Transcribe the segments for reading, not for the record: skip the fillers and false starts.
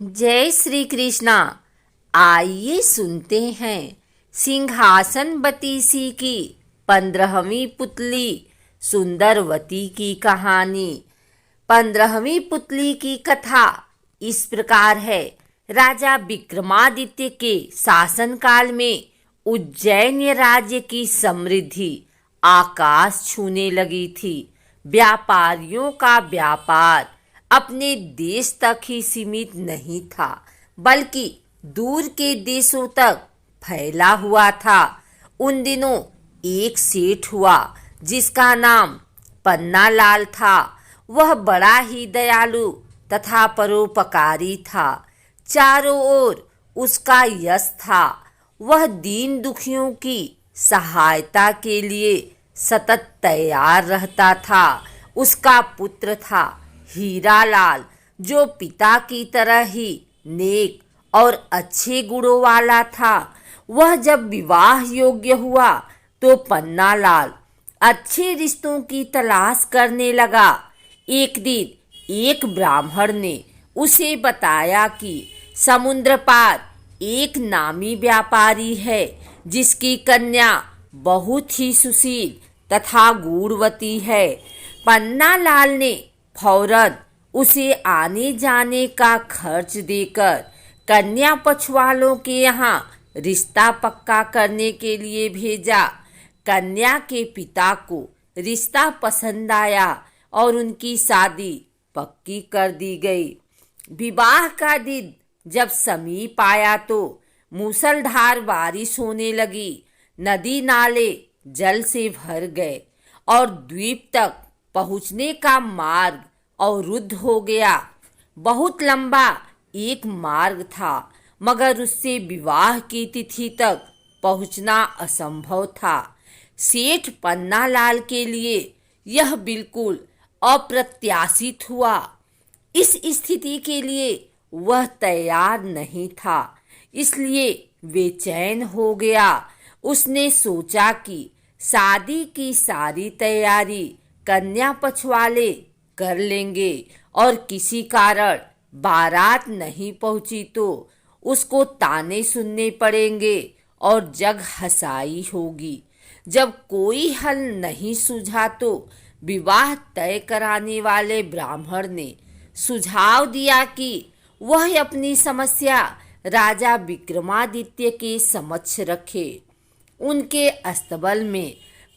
जय श्री कृष्णा। आइए सुनते हैं सिंहासनवती सी की 15वीं पुतली सुंदरवती की कहानी। 15वीं पुतली की कथा इस प्रकार है। राजा विक्रमादित्य के शासनकाल में उज्जैन राज्य की समृद्धि आकाश छूने लगी थी। व्यापारियों का व्यापार अपने देश तक ही सीमित नहीं था, बल्कि दूर के देशों तक फैला हुआ था। उन दिनों एक सेठ हुआ जिसका नाम पन्नालाल था। वह बड़ा ही दयालु तथा परोपकारी था। चारों ओर उसका यश था। वह दीन दुखियों की सहायता के लिए सतत तैयार रहता था। उसका पुत्र था हीरालाल, जो पिता की तरह ही नेक और अच्छे गुणों वाला था। वह जब विवाह योग्य हुआ तो पन्नालाल अच्छे रिश्तों की तलाश करने लगा। एक दिन एक ब्राह्मण ने उसे बताया कि समुद्र पार एक नामी व्यापारी है जिसकी कन्या बहुत ही सुशील तथा गुणवती है। पन्नालाल ने फौरन उसे आने जाने का खर्च देकर कन्या पक्ष वालों के यहाँ रिश्ता पक्का करने के लिए भेजा। कन्या के पिता को रिश्ता पसंद आया और उनकी शादी पक्की कर दी गई। विवाह का दिन जब समीप आया तो मूसलधार बारिश होने लगी। नदी नाले जल से भर गए और द्वीप तक पहुंचने का मार्ग अवरुद्ध हो गया। बहुत लंबा एक मार्ग था, मगर उससे विवाह की तिथि तक पहुंचना असंभव था। सेठ पन्नालाल के लिए यह बिल्कुल अप्रत्याशित हुआ। इस स्थिति के लिए वह तैयार नहीं था, इसलिए बेचैन हो गया। उसने सोचा कि शादी की सारी तैयारी कन्या पक्ष वाले कर लेंगे और किसी कारण बारात नहीं पहुंची तो उसको ताने सुनने पड़ेंगे और जग हंसाई होगी। जब कोई हल नहीं सूझा तो विवाह तय कराने वाले ब्राह्मण ने सुझाव दिया कि वह अपनी समस्या राजा विक्रमादित्य के समक्ष रखे। उनके अस्तबल में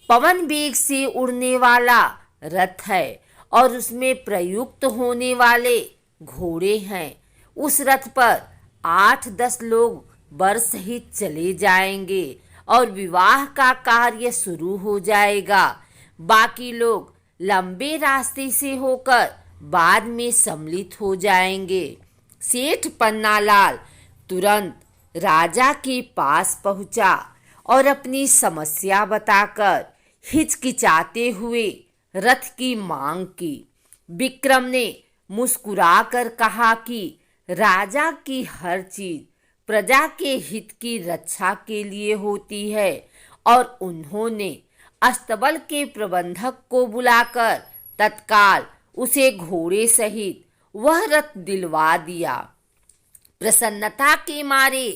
पवन वेग से उड़ने वाला रथ है और उसमें प्रयुक्त होने वाले घोड़े हैं। उस रथ पर 8-10 लोग वर सहित चले जाएंगे और विवाह का कार्य शुरू हो जाएगा। बाकी लोग लंबे रास्ते से होकर बाद में सम्मिलित हो जाएंगे। सेठ पन्नालाल तुरंत राजा के पास पहुंचा और अपनी समस्या बताकर हिचकिचाते हुए रथ की मांग की। विक्रम ने मुस्कुराकर कहा कि राजा की हर चीज प्रजा के हित की रक्षा के लिए होती है और उन्होंने अस्तबल के प्रबंधक को बुलाकर तत्काल उसे घोड़े सहित वह रथ दिलवा दिया। प्रसन्नता के मारे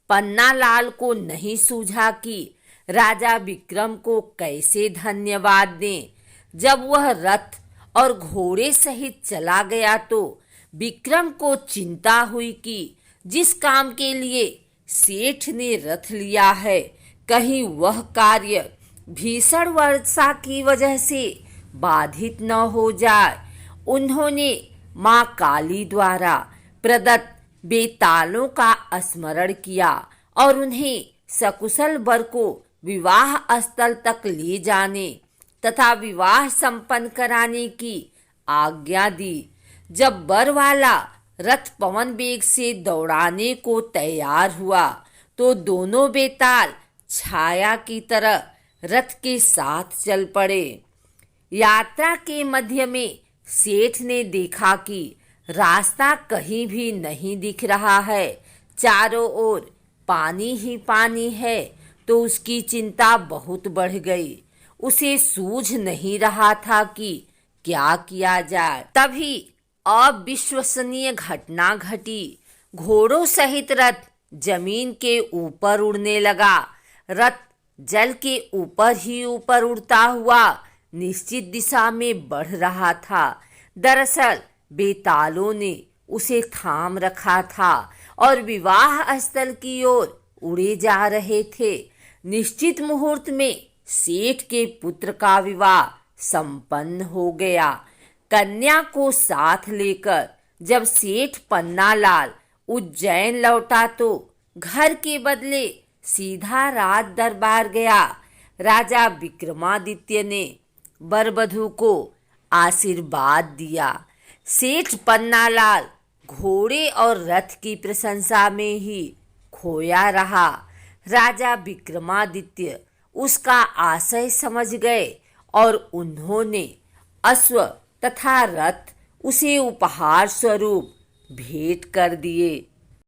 पन्नालाल को नहीं सूझा कि राजा विक्रम को कैसे धन्यवाद दें। जब वह रथ और घोड़े सहित चला गया तो विक्रम को चिंता हुई कि जिस काम के लिए सेठ ने रथ लिया है, कहीं वह कार्य भीषण वर्षा की वजह से बाधित न हो जाए। उन्होंने माँ काली द्वारा प्रदत्त बेतालों का स्मरण किया और उन्हें सकुशल वर को विवाह स्थल तक ले जाने तथा विवाह संपन्न कराने की आज्ञा दी। जब वर वाला रथ पवन वेग से दौड़ाने को तैयार हुआ तो दोनों बेताल छाया की तरह रथ के साथ चल पड़े। यात्रा के मध्य में सेठ ने देखा कि रास्ता कहीं भी नहीं दिख रहा है। चारों ओर पानी ही पानी है तो उसकी चिंता बहुत बढ़ गई। उसे सूझ नहीं रहा था कि क्या किया जाए। तभी अविश्वसनीय घटना घटी। घोड़ों सहित रथ जमीन के ऊपर उड़ने लगा। रथ जल के ऊपर ही ऊपर उड़ता हुआ निश्चित दिशा में बढ़ रहा था। दरअसल बेतालों ने उसे थाम रखा था और विवाह स्थल की ओर उड़े जा रहे थे। निश्चित मुहूर्त में सेठ के पुत्र का विवाह संपन्न हो गया। कन्या को साथ लेकर जब सेठ पन्नालाल उज्जैन लौटा तो घर के बदले सीधा राज दरबार गया। राजा विक्रमादित्य ने वरवधू को आशीर्वाद दिया। सेठ पन्नालाल घोड़े और रथ की प्रशंसा में ही खोया रहा। राजा विक्रमादित्य उसका आशय समझ गए और उन्होंने अश्व तथा रथ उसे उपहार स्वरूप भेंट कर दिए।